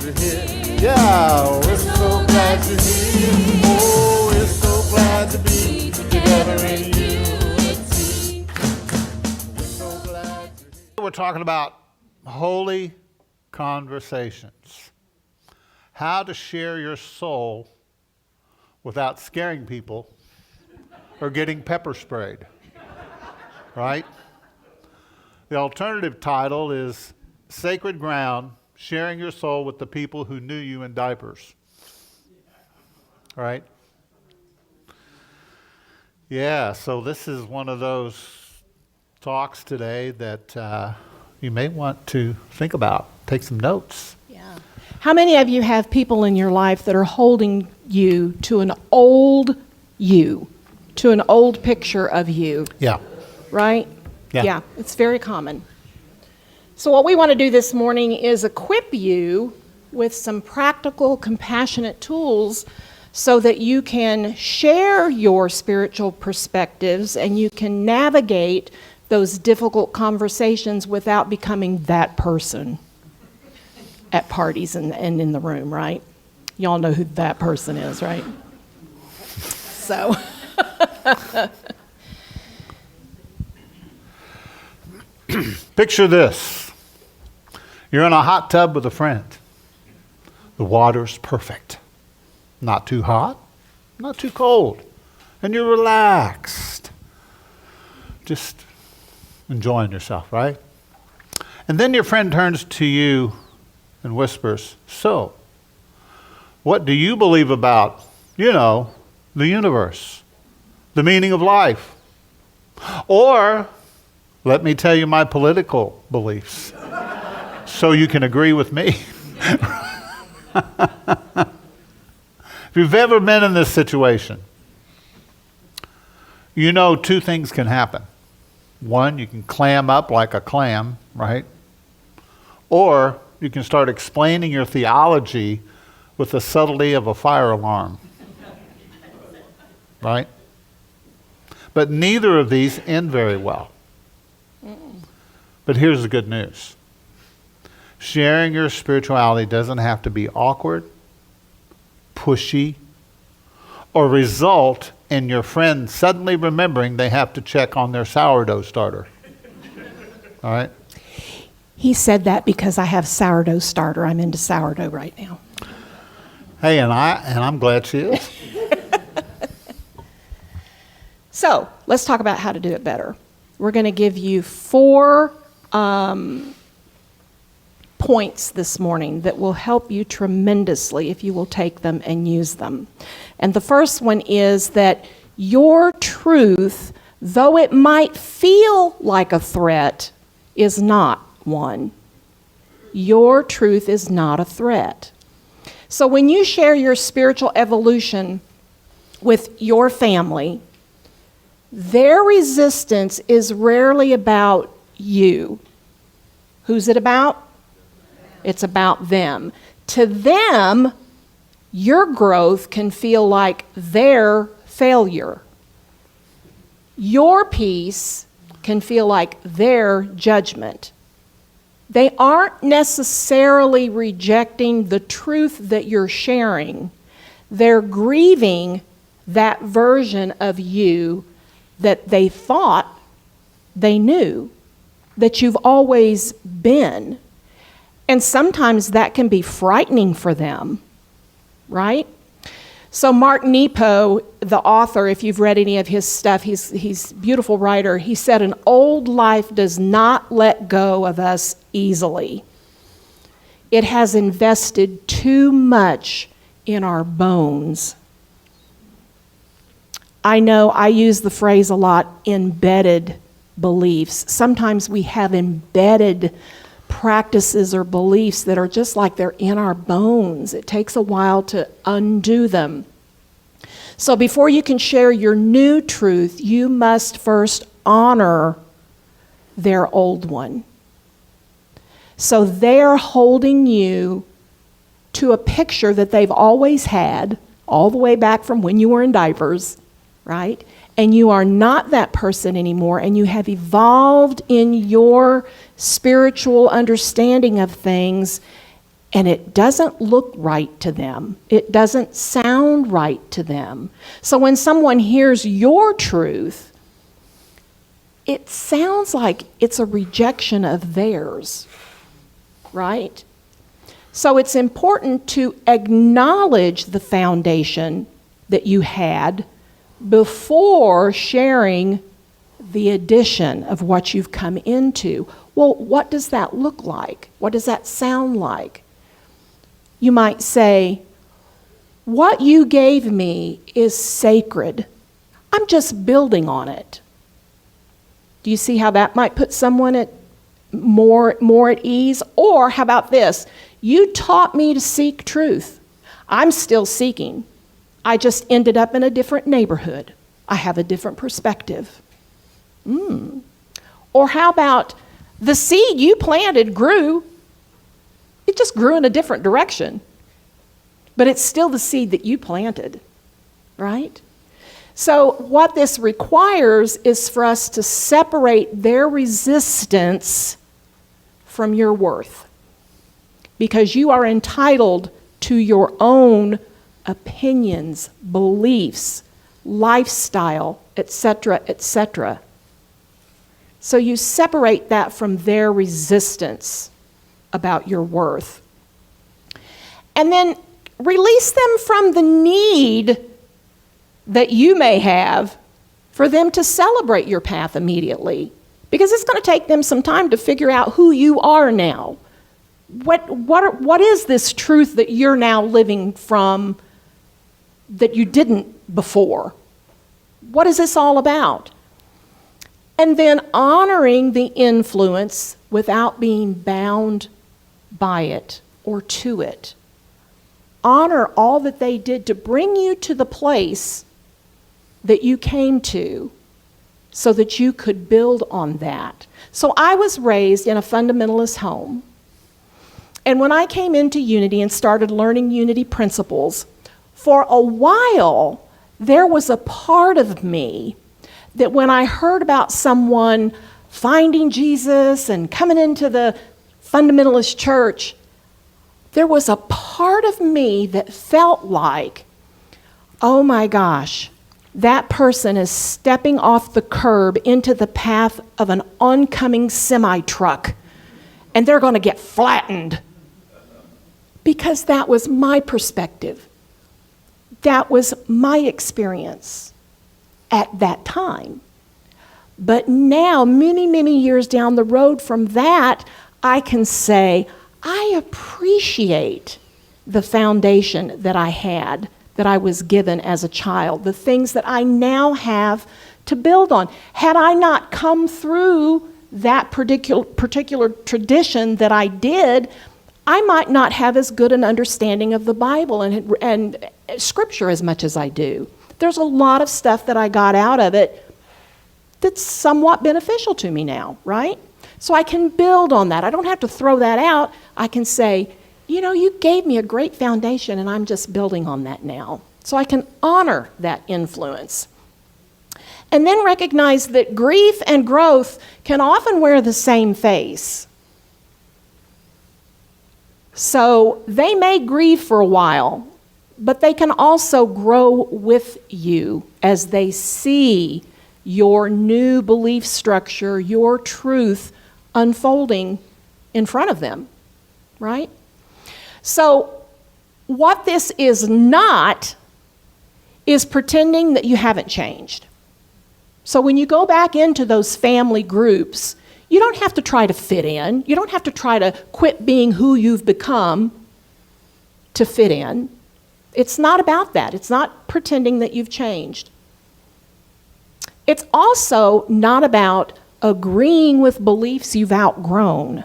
you're here. Yeah, we're so glad you're here. Oh, we're so glad to be together in unity. We're so glad you're here. We're talking about holy conversations. How to share your soul without scaring people or getting pepper sprayed. Right? The alternative title is Sacred Ground, Sharing Your Soul with the People Who Knew You in Diapers. Right? Yeah, so this is one of those talks today that you may want to think about. Take some notes. Yeah. How many of you have people in your life that are holding you to an old you, to an old picture of you? Yeah. Right? Yeah. It's very common. So what we want to do this morning is equip you with some practical, compassionate tools so that you can share your spiritual perspectives and you can navigate those difficult conversations without becoming that person at parties and in the room, right? Y'all know who that person is, right? So... Picture this. You're in a hot tub with a friend. The water's perfect. Not too hot, not too cold. And you're relaxed. Just enjoying yourself, right? And then your friend turns to you and whispers, "So, what do you believe about, the universe, the meaning of life? Or, let me tell you my political beliefs so you can agree with me." If you've ever been in this situation, you know two things can happen. One, you can clam up like a clam, right? Or you can start explaining your theology with the subtlety of a fire alarm, right? But neither of these end very well. But here's the good news. Sharing your spirituality doesn't have to be awkward, pushy, or result in your friend suddenly remembering they have to check on their sourdough starter. All right? He said that because I have sourdough starter. I'm into sourdough right now. Hey, and I'm glad she is. So, let's talk about how to do it better. We're going to give you 4 points this morning that will help you tremendously if you will take them and use them. And the first one is that your truth, though it might feel like a threat, is not one. Your truth is not a threat. So when you share your spiritual evolution with your family, their resistance is rarely about you. Who's it about? It's about them. To them, your growth can feel like their failure. Your peace can feel like their judgment. They aren't necessarily rejecting the truth that you're sharing. They're grieving that version of you that they thought they knew, that you've always been. And sometimes that can be frightening for them, right? So Mark Nepo, the author, if you've read any of his stuff, he's a beautiful writer. He said, an old life does not let go of us easily. It has invested too much in our bones. I know I use the phrase a lot, embedded beliefs. Sometimes we have embedded practices or beliefs that are just like they're in our bones. It takes a while to undo them. So before you can share your new truth, you must first honor their old one. So they're holding you to a picture that they've always had, all the way back from when you were in diapers, right? And you are not that person anymore, and you have evolved in your spiritual understanding of things, and it doesn't look right to them. It doesn't sound right to them. So when someone hears your truth, it sounds like it's a rejection of theirs, right? So it's important to acknowledge the foundation that you had before sharing the addition of what you've come into. Well, what does that look like? What does that sound like? You might say, what you gave me is sacred. I'm just building on it. Do you see how that might put someone at more at ease? Or how about this? You taught me to seek truth. I'm still seeking. I just ended up in a different neighborhood. I have a different perspective. Or how about the seed you planted grew? It just grew in a different direction. But it's still the seed that you planted, right? So what this requires is for us to separate their resistance from your worth. Because you are entitled to your own opinions, beliefs, lifestyle, etc., etc. So you separate that from their resistance about your worth. And then release them from the need that you may have for them to celebrate your path immediately. Because it's going to take them some time to figure out who you are now. What is this truth that you're now living from that you didn't before? What is this all about? And then honoring the influence without being bound by it or to it. Honor all that they did to bring you to the place that you came to so that you could build on that. So I was raised in a fundamentalist home. And when I came into Unity and started learning Unity principles, for a while, there was a part of me that when I heard about someone finding Jesus and coming into the fundamentalist church, there was a part of me that felt like, oh my gosh, that person is stepping off the curb into the path of an oncoming semi-truck, and they're going to get flattened. Because that was my perspective. That was my experience at that time. But now, many, many years down the road from that, I can say, I appreciate the foundation that I had, that I was given as a child, the things that I now have to build on. Had I not come through that particular tradition that I did, I might not have as good an understanding of the Bible and Scripture as much as I do. There's a lot of stuff that I got out of it that's somewhat beneficial to me now, right? So I can build on that. I don't have to throw that out. I can say, you know, you gave me a great foundation and I'm just building on that now. So I can honor that influence. And then recognize that grief and growth can often wear the same face. So they may grieve for a while, but they can also grow with you as they see your new belief structure, your truth unfolding in front of them, right? So what this is not is pretending that you haven't changed. So when you go back into those family groups, you don't have to try to fit in. You don't have to try to quit being who you've become to fit in. It's not about that. It's not pretending that you've changed. It's also not about agreeing with beliefs you've outgrown.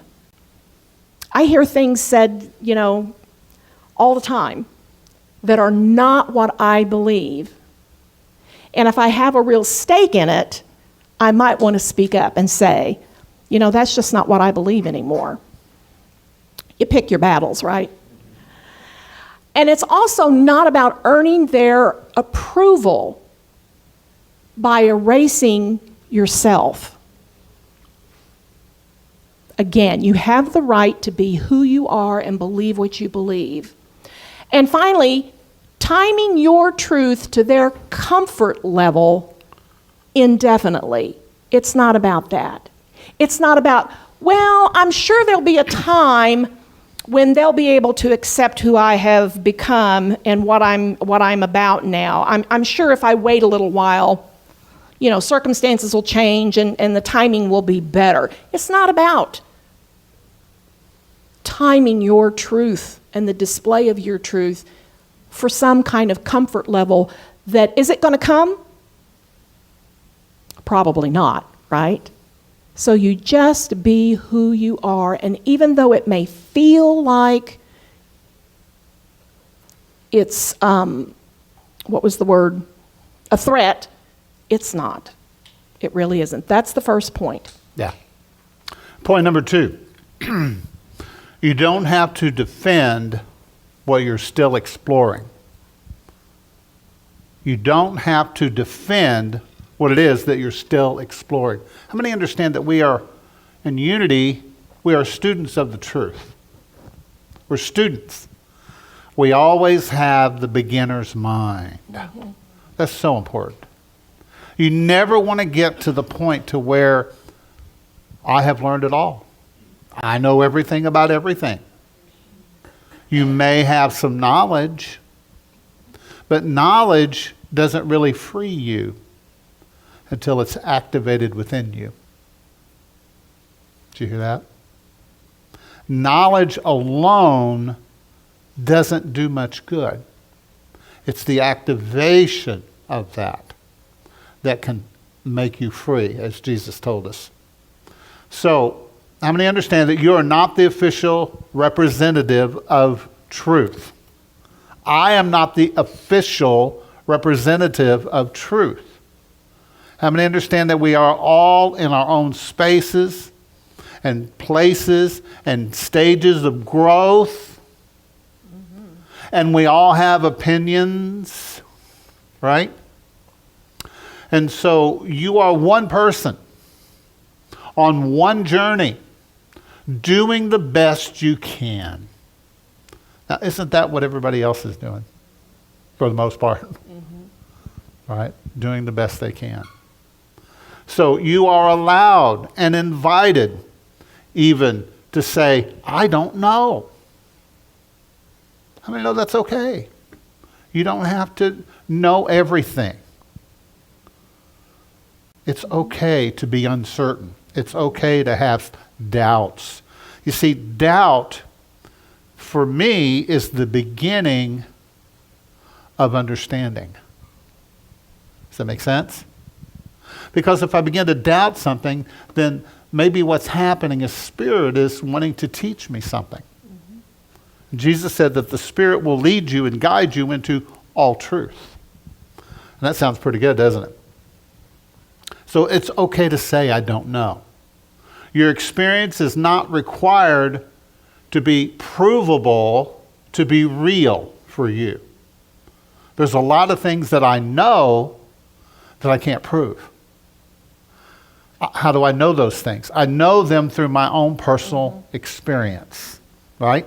I hear things said, all the time that are not what I believe. And if I have a real stake in it, I might want to speak up and say, that's just not what I believe anymore. You pick your battles, right? And it's also not about earning their approval by erasing yourself. Again, you have the right to be who you are and believe what you believe. And finally, timing your truth to their comfort level indefinitely. It's not about that. It's not about, well, I'm sure there'll be a time when they'll be able to accept who I have become and what I'm about now. I'm sure if I wait a little while, circumstances will change and the timing will be better. It's not about timing your truth and the display of your truth for some kind of comfort level that, is it going to come? Probably not, right? So you just be who you are, and even though it may feel like it's, what was the word? A threat, it's not. It really isn't. That's the first point. Yeah. Point number 2. You don't have to defend what you're still exploring. You don't have to defend what it is that you're still exploring. How many understand that we are, in unity, we are students of the truth? We're students. We always have the beginner's mind. Mm-hmm. That's so important. You never want to get to the point to where I have learned it all. I know everything about everything. You may have some knowledge, but knowledge doesn't really free you until it's activated within you. Did you hear that? Knowledge alone doesn't do much good. It's the activation of that can make you free, as Jesus told us. So, how many understand that you are not the official representative of truth? I am not the official representative of truth. How many understand that we are all in our own spaces and places and stages of growth? Mm-hmm. And we all have opinions, right? And so you are one person on one journey, doing the best you can. Now, isn't that what everybody else is doing, for the most part? Mm-hmm. Right? Doing the best they can. So you are allowed and invited even to say, I don't know. How many know that's okay? You don't have to know everything. It's okay to be uncertain. It's okay to have doubts. You see, doubt, for me, is the beginning of understanding. Does that make sense? Because if I begin to doubt something, then maybe what's happening is Spirit is wanting to teach me something. Mm-hmm. Jesus said that the Spirit will lead you and guide you into all truth. And that sounds pretty good, doesn't it? So it's okay to say, I don't know. Your experience is not required to be provable, to be real for you. There's a lot of things that I know that I can't prove. How do I know those things? I know them through my own personal experience, right?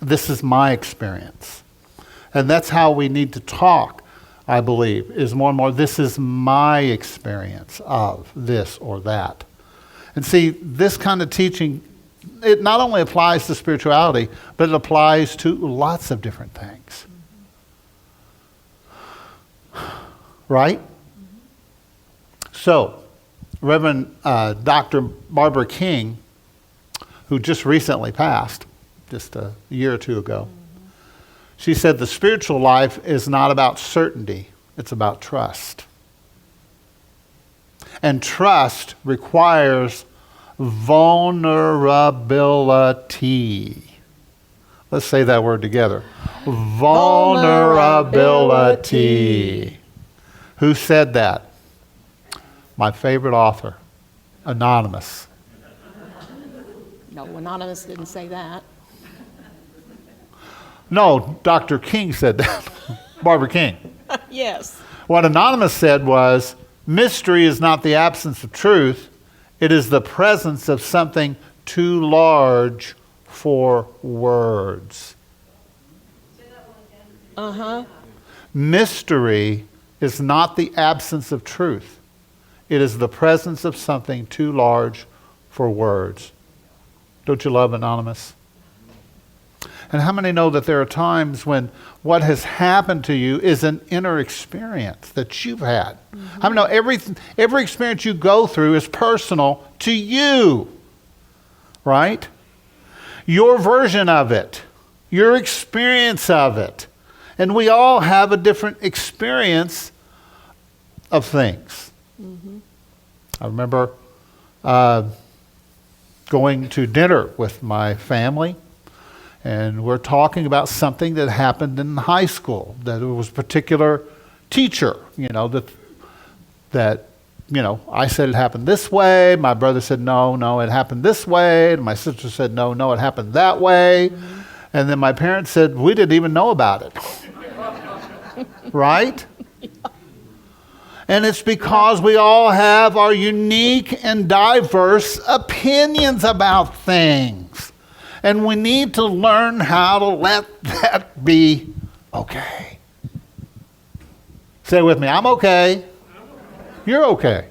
This is my experience. And that's how we need to talk, I believe, is more and more, this is my experience of this or that. And see, this kind of teaching, it not only applies to spirituality, but it applies to lots of different things. Right? So, Reverend Dr. Barbara King, who just recently passed, just a year or two ago, she said the spiritual life is not about certainty, it's about trust. And trust requires vulnerability. Let's say that word together. Vulnerability. Who said that? My favorite author, Anonymous. No, Anonymous didn't say that. No, Dr. King said that. Barbara King. Yes. What Anonymous said was, mystery is not the absence of truth, It is the presence of something too large for words. Mystery is not the absence of truth. It is the presence of something too large for words. Don't you love Anonymous? And how many know that there are times when what has happened to you is an inner experience that you've had? How many know every experience you go through is personal to you, right? Your version of it, your experience of it. And we all have a different experience of things. I remember going to dinner with my family, and we're talking about something that happened in high school, that it was a particular teacher, that I said it happened this way, my brother said no, it happened this way, and my sister said no, it happened that way, and then my parents said we didn't even know about it. Right? And it's because we all have our unique and diverse opinions about things. And we need to learn how to let that be okay. Say it with me, I'm okay. You're okay.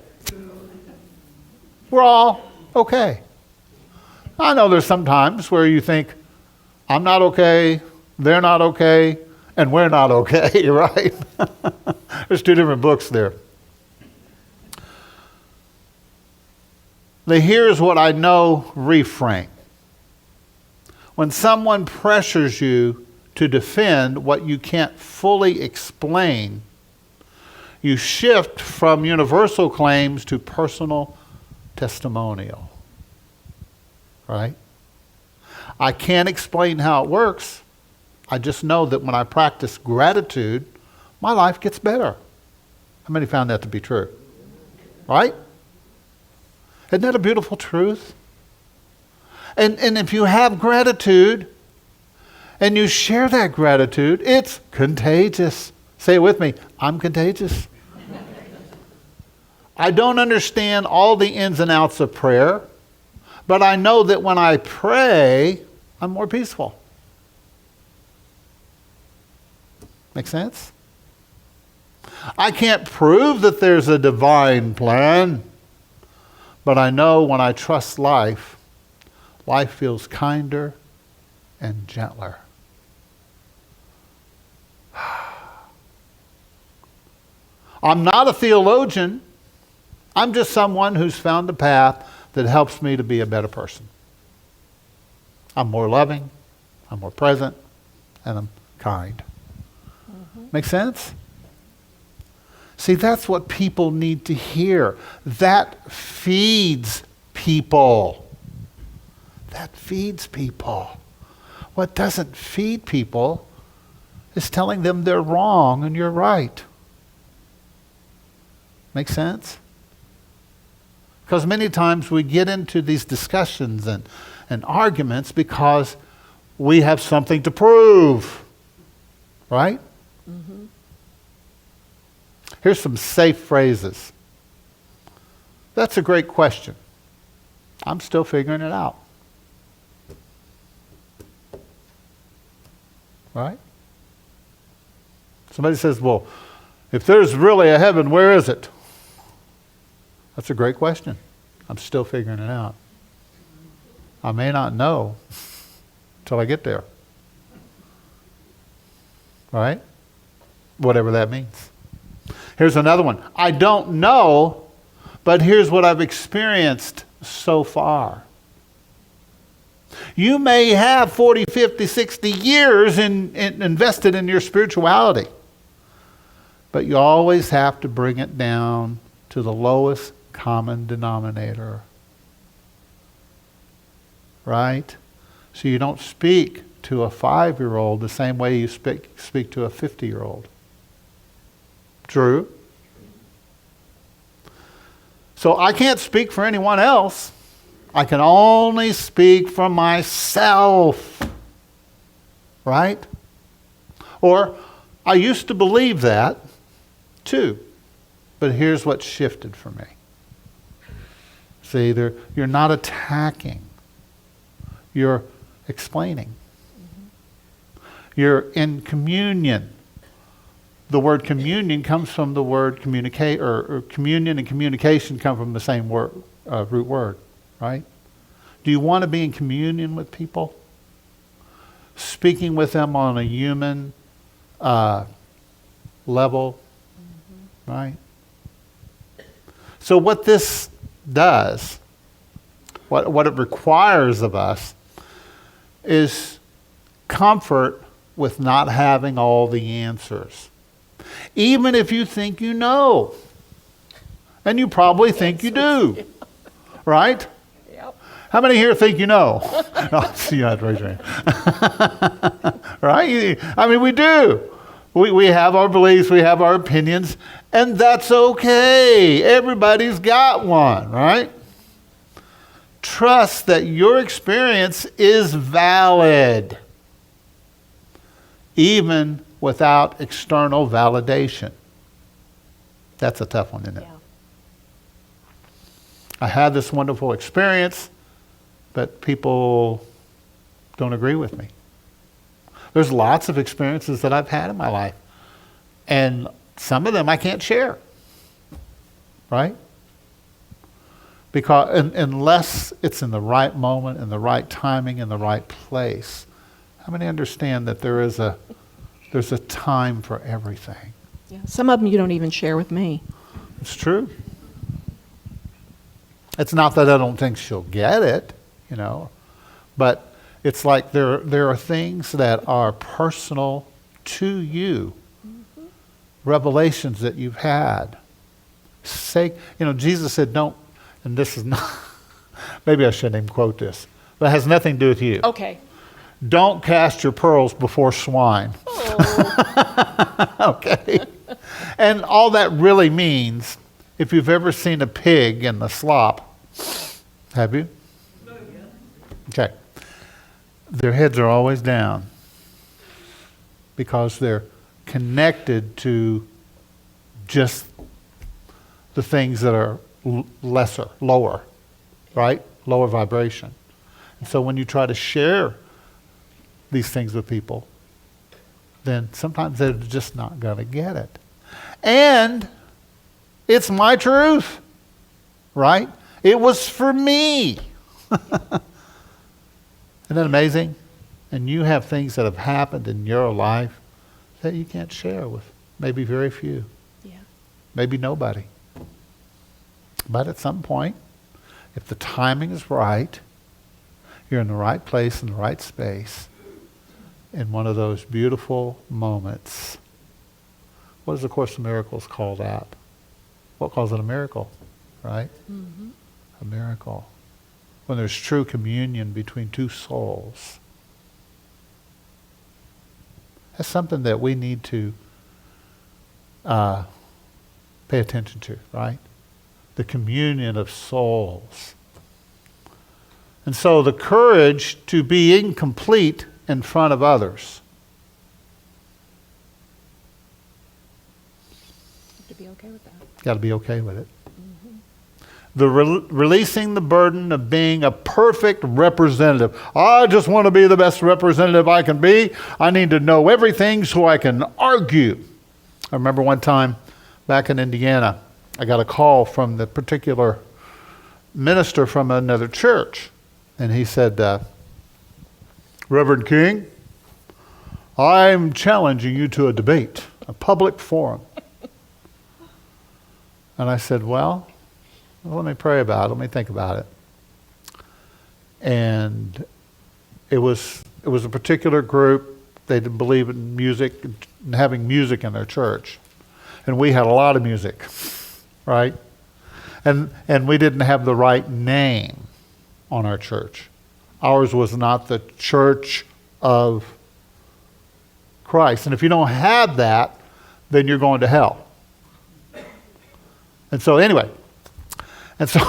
We're all okay. I know there's some times where you think, I'm not okay, they're not okay, and we're not okay, right? There's two different books there. The here's what I know reframe. When someone pressures you to defend what you can't fully explain, you shift from universal claims to personal testimonial. Right? I can't explain how it works. I just know that when I practice gratitude, my life gets better. How many found that to be true? Right? Isn't that a beautiful truth? And if you have gratitude and you share that gratitude, it's contagious. Say it with me, I'm contagious. I don't understand all the ins and outs of prayer, but I know that when I pray, I'm more peaceful. Make sense? I can't prove that there's a divine plan, but I know when I trust life feels kinder and gentler. I'm not a theologian. I'm just someone who's found a path that helps me to be a better person. I'm more loving, I'm more present, and I'm kind. Make sense? See, that's what people need to hear. That feeds people. That feeds people. What doesn't feed people is telling them they're wrong and you're right. Make sense? Because many times we get into these discussions and arguments because we have something to prove. Right? Here's some safe phrases. That's a great question. I'm still figuring it out. Right? Somebody says, well, if there's really a heaven, where is it? That's a great question. I'm still figuring it out. I may not know until I get there. Right? Whatever that means. Here's another one. I don't know, but here's what I've experienced so far. You may have 40, 50, 60 years invested in your spirituality, but you always have to bring it down to the lowest common denominator. Right? So you don't speak to a 5-year-old the same way you speak to a 50-year-old. True? So I can't speak for anyone else. I can only speak for myself. Right? Or I used to believe that too. But here's what shifted for me. See, you're not attacking. You're explaining. You're in communion. The word communion comes from the word communicate, or communion and communication come from the same word, root word, right? Do you want to be in communion with people? Speaking with them on a human level, right? So what this does, what it requires of us, is comfort with not having all the answers. Even if you think you know. And you probably think you do. Right? Yep. How many here think you know? No, you have to raise your hand. Right? I mean, we do. We have our beliefs, we have our opinions, and that's okay. Everybody's got one, right? Trust that your experience is valid, even without external validation. That's a tough one, isn't it? Yeah. I had this wonderful experience, but people don't agree with me. There's lots of experiences that I've had in my life, and some of them I can't share, right? Because unless it's in the right moment, in the right timing, in the right place. How many understand that there's a time for everything? Yeah. Some of them you don't even share with me. It's true. It's not that I don't think she'll get it, but it's like there are things that are personal to you, revelations that you've had. Jesus said, don't, and this is not, maybe I shouldn't even quote this, but it has nothing to do with you. Okay. Don't cast your pearls before swine. Oh. Okay. And all that really means, if you've ever seen a pig in the slop, have you? Okay. Their heads are always down because they're connected to just the things that are lower, right? Lower vibration. And so when you try to share these things with people, then sometimes they're just not going to get it. And it's my truth, right? It was for me. Isn't that amazing? And you have things that have happened in your life that you can't share with maybe very few. Yeah. Maybe nobody. But at some point, if the timing is right, you're in the right place, in the right space, in one of those beautiful moments. What does the Course in Miracles call that? What calls it a miracle, right? Mm-hmm. A miracle. When there's true communion between two souls. That's something that we need to pay attention to, right? The communion of souls. And so the courage to be incomplete in front of others. To be okay with that. Got to be okay with it. The releasing the burden of being a perfect representative. I just want to be the best representative I can be. I need to know everything so I can argue. I remember one time back in Indiana, I got a call from the particular minister from another church. And he said, Reverend King, I'm challenging you to a debate, a public forum. And I said, well, let me pray about it. Let me think about it. And it was a particular group. They didn't believe in music, and having music in their church. And we had a lot of music, right? And we didn't have the right name on our church. Ours was not the Church of Christ. And if you don't have that, then you're going to hell. And so anyway, so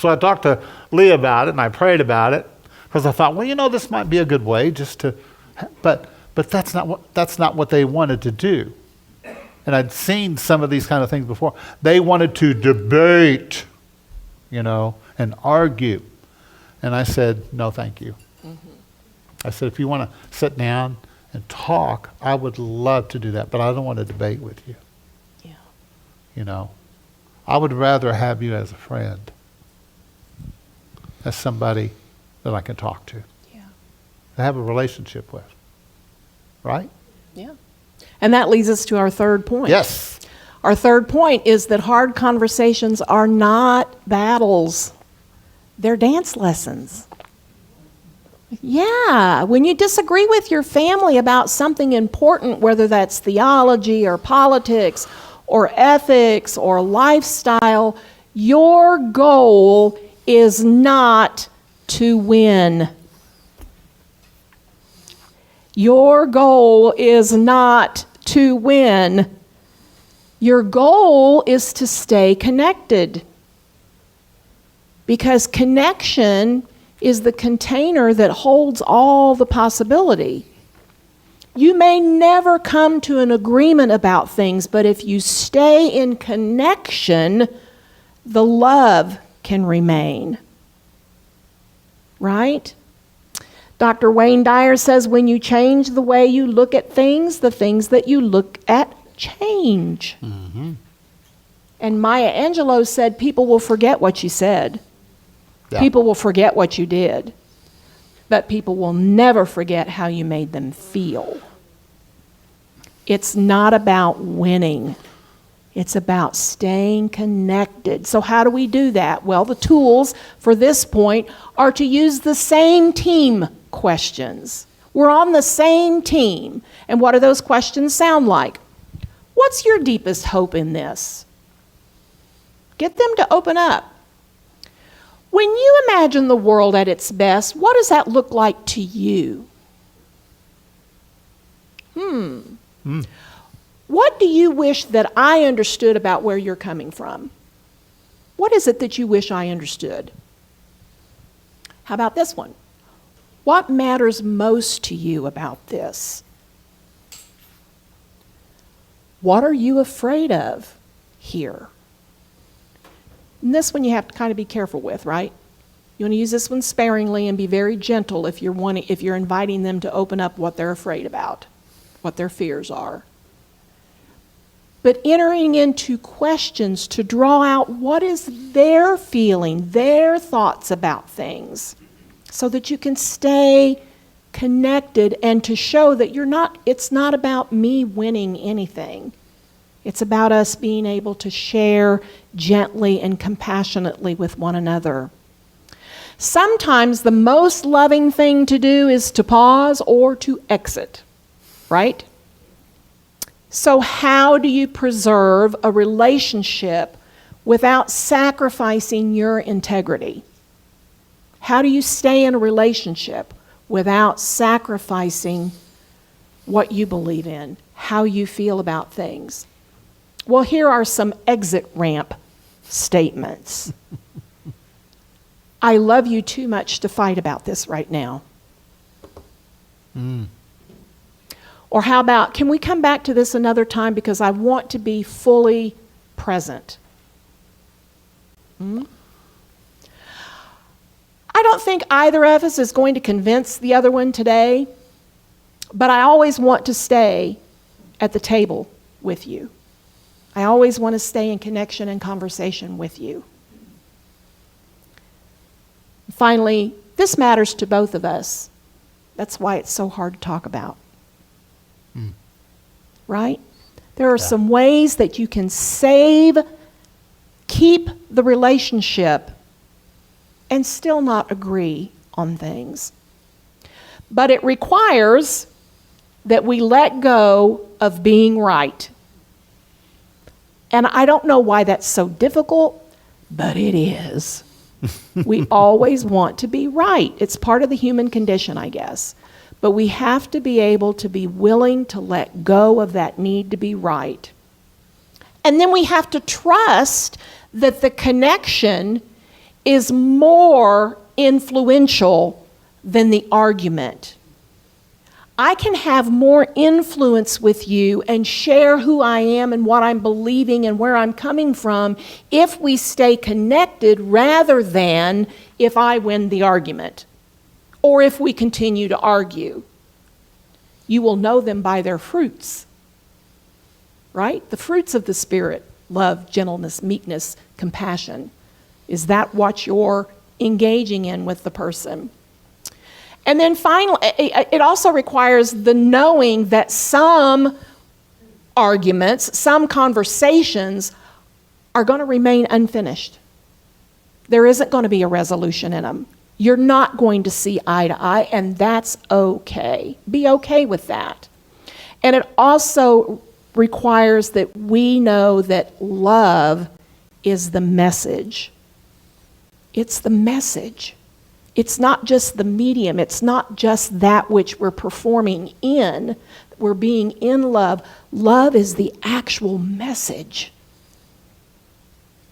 I talked to Leah about it, and I prayed about it, because I thought, well, this might be a good way just to, but that's not what they wanted to do. And I'd seen some of these kind of things before. They wanted to debate, and and argue. And I said, no, thank you. I said, if you want to sit down and talk, I would love to do that, but I don't want to debate with you. Yeah. You know, I would rather have you as a friend, as somebody that I can talk to, Yeah. to have a relationship with. Right? Yeah. And that leads us to our third point. Yes. Our third point is that hard conversations are not battles. They're dance lessons. Yeah, when you disagree with your family about something important, whether that's theology or politics or ethics or lifestyle, your goal is not to win. Your goal is not to win. Your goal is to stay connected. Because connection is the container that holds all the possibility. You may never come to an agreement about things, but if you stay in connection, the love can remain. Right? Dr. Wayne Dyer says when you change the way you look at things, the things that you look at change. Mm-hmm. And Maya Angelou said people will forget what you said. Yeah. People will forget what you did, but people will never forget how you made them feel. It's not about winning. It's about staying connected. So how do we do that? Well, the tools for this point are to use the same team questions. We're on the same team. And what do those questions sound like? What's your deepest hope in this? Get them to open up. When you imagine the world at its best, what does that look like to you? What do you wish that I understood about where you're coming from? What is it that you wish I understood? How about this one? What matters most to you about this? What are you afraid of here? And this one you have to kind of be careful with, right? You want to use this one sparingly and be very gentle if you're inviting them to open up what they're afraid about, what their fears are. But entering into questions to draw out what is their feeling, their thoughts about things, so that you can stay connected and to show that it's not about me winning anything. It's about us being able to share gently and compassionately with one another. Sometimes the most loving thing to do is to pause or to exit, right? So how do you preserve a relationship without sacrificing your integrity? How do you stay in a relationship without sacrificing what you believe in, how you feel about things? Well, here are some exit ramp statements. I love you too much to fight about this right now. Or how about, can we come back to this another time because I want to be fully present? I don't think either of us is going to convince the other one today, but I always want to stay at the table with you. I always want to stay in connection and conversation with you. Finally, this matters to both of us. That's why it's so hard to talk about. Right? There are some ways that you can keep the relationship and still not agree on things. But it requires that we let go of being right. And I don't know why that's so difficult, but it is. We always want to be right. It's part of the human condition, I guess. But we have to be able to be willing to let go of that need to be right. And then we have to trust that the connection is more influential than the argument. I can have more influence with you and share who I am and what I'm believing and where I'm coming from if we stay connected rather than if I win the argument or if we continue to argue. You will know them by their fruits, right? The fruits of the Spirit: love, gentleness, meekness, compassion. Is that what you're engaging in with the person? And then finally, it also requires the knowing that some arguments, some conversations are going to remain unfinished. There isn't going to be a resolution in them. You're not going to see eye to eye, and that's okay. Be okay with that. And it also requires that we know that love is the message. It's the message. It's not just the medium. It's not just that which we're performing in. We're being in love. Love is the actual message.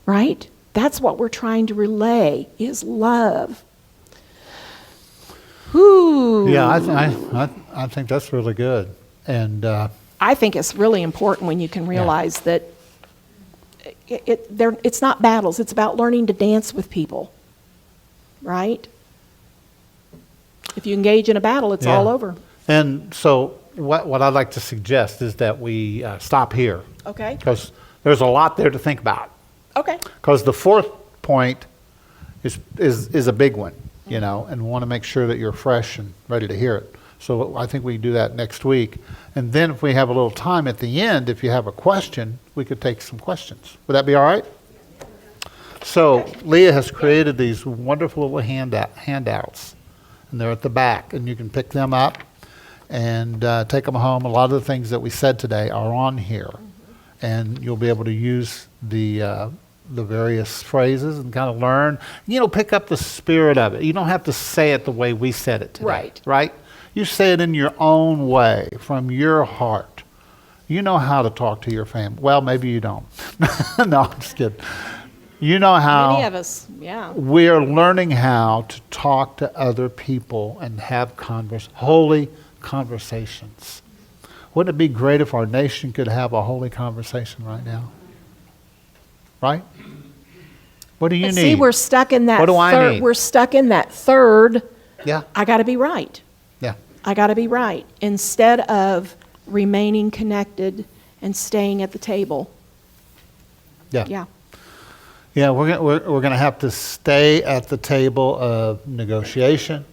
Right? That's what we're trying to relay, is love. Whew. Yeah, I think that's really good. And I think it's really important when you can realize that it's not battles. It's about learning to dance with people. Right? If you engage in a battle, it's all over. And so what I'd like to suggest is that we stop here. Okay. Because there's a lot there to think about. Okay. Because the fourth point is a big one, you know, and we want to make sure that you're fresh and ready to hear it. So I think we can do that next week. And then if we have a little time at the end, if you have a question, we could take some questions. Would that be all right? So Leah has created these wonderful little handouts, and they're at the back, and you can pick them up and take them home. A lot of the things that we said today are on here, and you'll be able to use the various phrases and kind of learn, pick up the spirit of it. You don't have to say it the way we said it today. Right? You say it in your own way, from your heart. You know how to talk to your family. Well, maybe you don't. No, I'm just kidding. You know how. Many of us, yeah. We're learning how to talk to other people and have holy conversations. Wouldn't it be great if our nation could have a holy conversation right now? Right? What do you need? See, we're stuck in that. What do I need? We're stuck in that third. Yeah. I got to be right. Yeah. I got to be right, instead of remaining connected and staying at the table. Yeah. Yeah. Yeah, we're going to have to stay at the table of negotiation,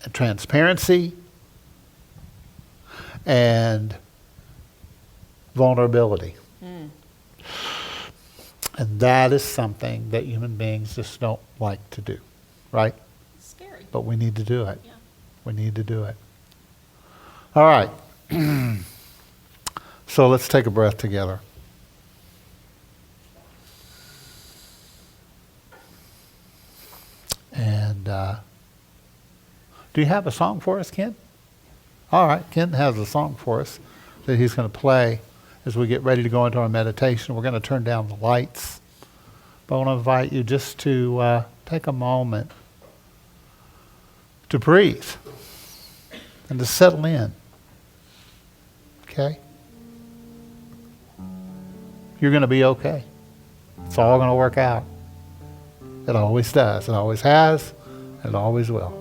and transparency, and vulnerability. And that is something that human beings just don't like to do, right? It's scary. But we need to do it. Yeah. We need to do it. All right. So let's take a breath together. And do you have a song for us, Ken? All right, Ken has a song for us that he's going to play as we get ready to go into our meditation. We're going to turn down the lights. But I want to invite you just to take a moment to breathe and to settle in. Okay? You're going to be okay. It's all going to work out. It always does. It always has. And it always will.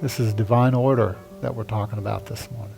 This is divine order that we're talking about this morning.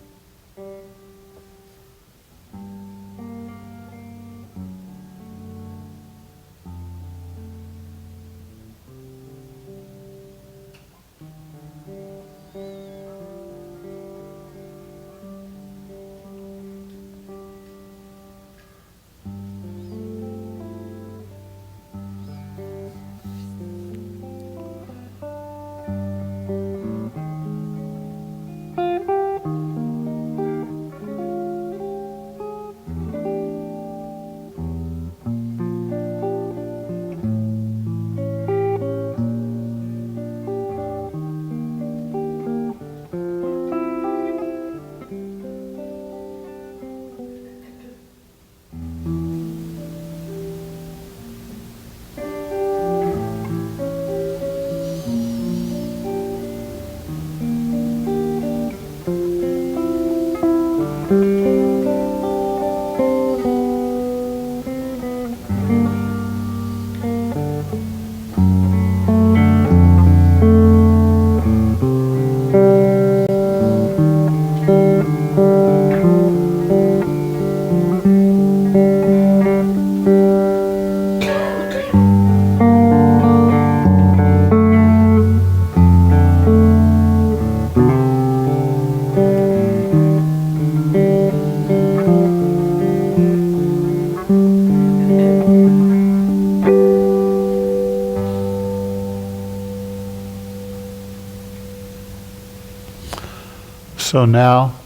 So now,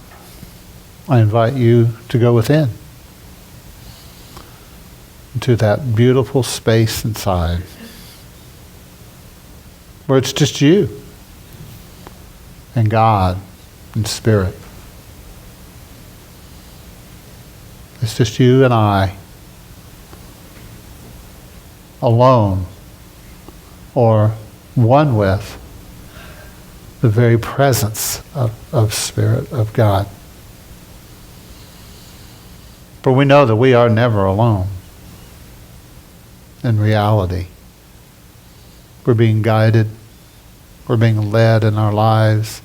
I invite you to go within, into that beautiful space inside, where it's just you and God and Spirit. It's just you and I, alone, or one with the very presence of Spirit, of God. For we know that we are never alone. In reality, we're being guided, we're being led in our lives.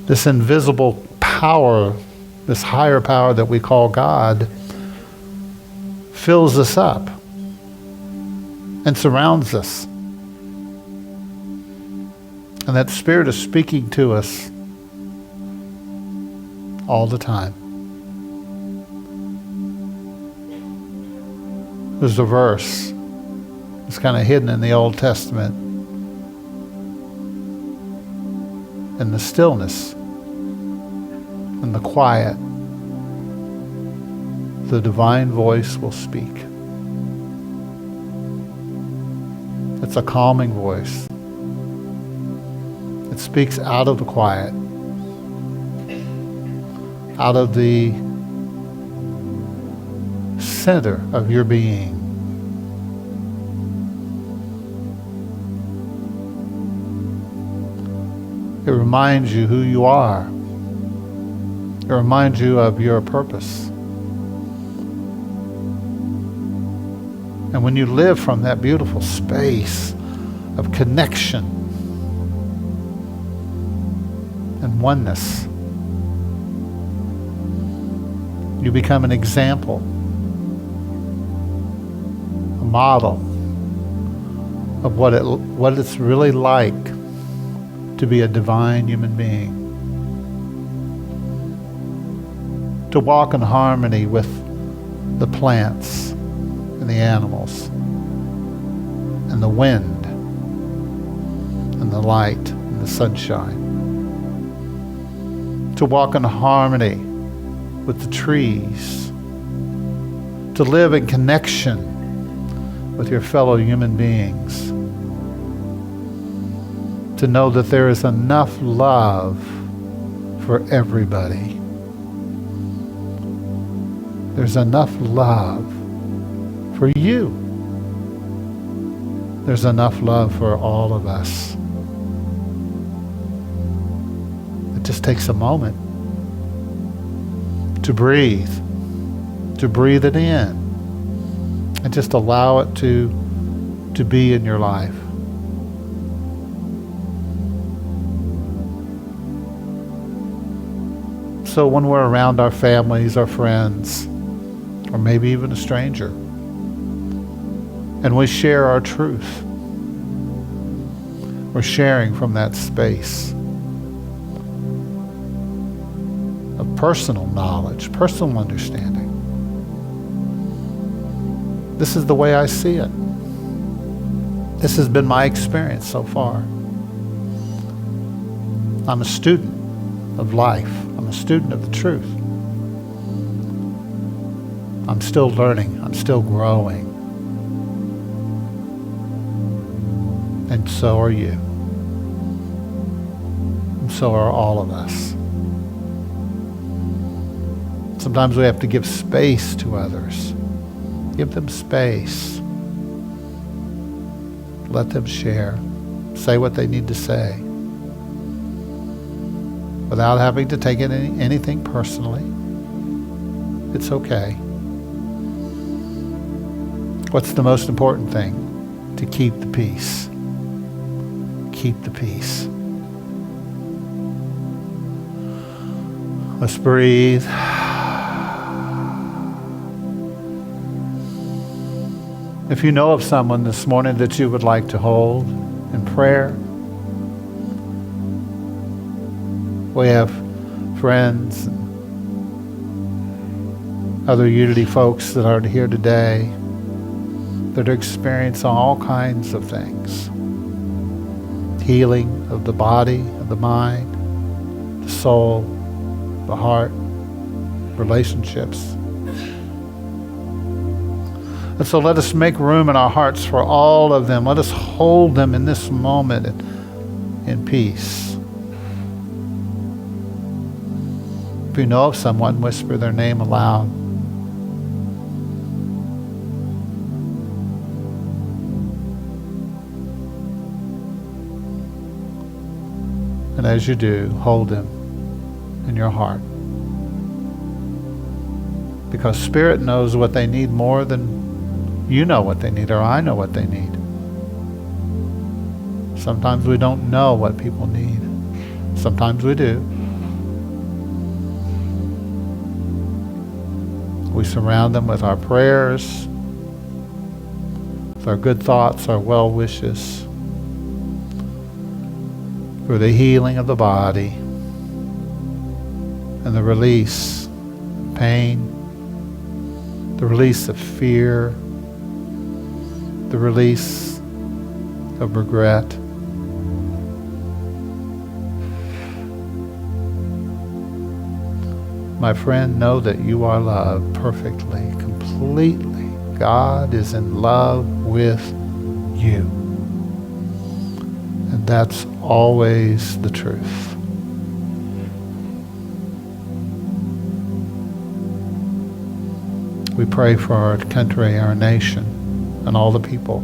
This invisible power, this higher power that we call God, fills us up and surrounds us. And that Spirit is speaking to us all the time. There's a verse that's kind of hidden in the Old Testament. In the stillness, in the quiet, the divine voice will speak. It's a calming voice. It speaks out of the quiet, out of the center of your being. It reminds you who you are. It reminds you of your purpose. And when you live from that beautiful space of connection and oneness, you become an example, a model of what it's really like to be a divine human being. To walk in harmony with the plants and the animals and the wind and the light and the sunshine. To walk in harmony with the trees. To live in connection with your fellow human beings. To know that there is enough love for everybody. There's enough love for you. There's enough love for all of us. It just takes a moment to breathe it in, and just allow it to be in your life. So when we're around our families, our friends, or maybe even a stranger, and we share our truth, we're sharing from that space of personal knowledge, personal understanding. This is the way I see it. This has been my experience so far. I'm a student of life. I'm a student of the truth. I'm still learning. I'm still growing. And so are you. And so are all of us. Sometimes we have to give space to others. Give them space. Let them share. Say what they need to say, without having to take anything personally. It's okay. What's the most important thing? To keep the peace. Keep the peace. Let's breathe. If you know of someone this morning that you would like to hold in prayer, we have friends and other Unity folks that are here today that are experiencing all kinds of things. Healing of the body, of the mind, the the soul, the heart, relationships. And so let us make room in our hearts for all of them. Let us hold them in this moment in peace. If you know of someone, whisper their name aloud. And as you do, hold them in your heart. Because Spirit knows what they need more than you know what they need, or I know what they need. Sometimes we don't know what people need. Sometimes we do. We surround them with our prayers, with our good thoughts, our well wishes, for the healing of the body and the release of pain, the release of fear, the release of regret. My friend, know that you are loved perfectly, completely. God is in love with you. And that's always the truth. We pray for our country, our nation, and all the people,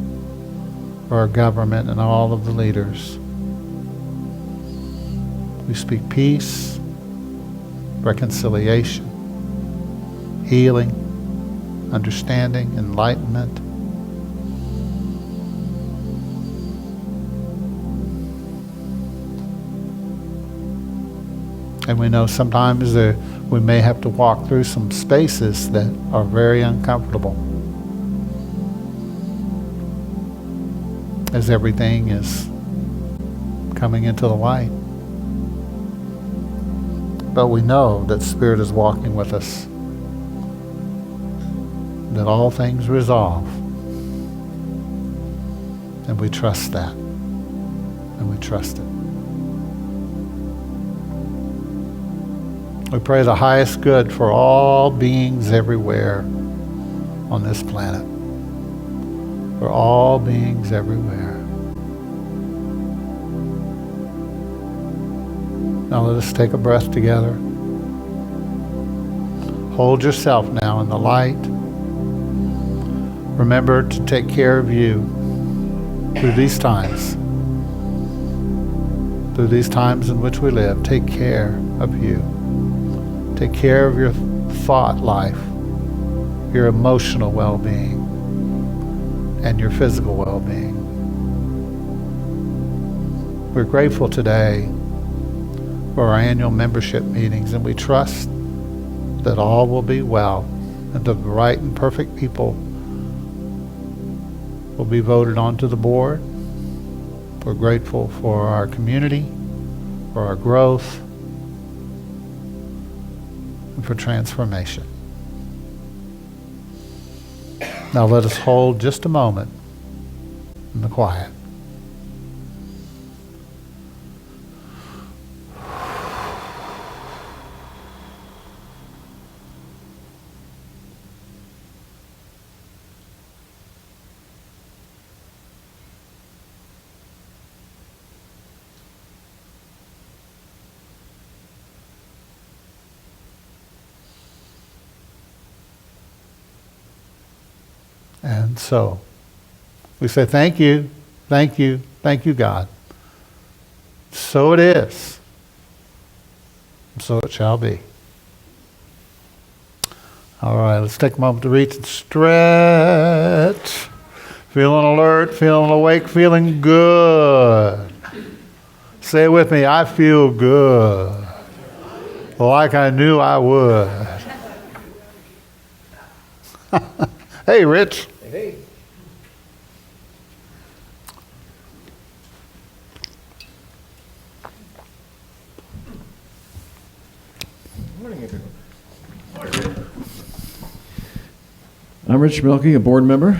for our government and all of the leaders. We speak peace, reconciliation, healing, understanding, enlightenment. And we know sometimes we may have to walk through some spaces that are very uncomfortable, as everything is coming into the light. But we know that Spirit is walking with us, that all things resolve. And we trust that. And we trust it. We pray the highest good for all beings everywhere on this planet. For all beings everywhere. Now let us take a breath together. Hold yourself now in the light. Remember to take care of you through these times. Through these times in which we live, take care of you. Take care of your thought life, your emotional well-being, and your physical well-being. We're grateful today for our annual membership meetings, and we trust that all will be well, and the right and perfect people will be voted onto the board. We're grateful for our community, for our growth, and for transformation. Now let us hold just a moment in the quiet. And so we say thank you, thank you, thank you, God. So it is. So it shall be. All right, let's take a moment to reach and stretch. Feeling alert, feeling awake, feeling good. Say it with me, I feel good. Like I knew I would. Hey, Rich. Hey. Morning, everyone. I'm Rich Milkey, a board member.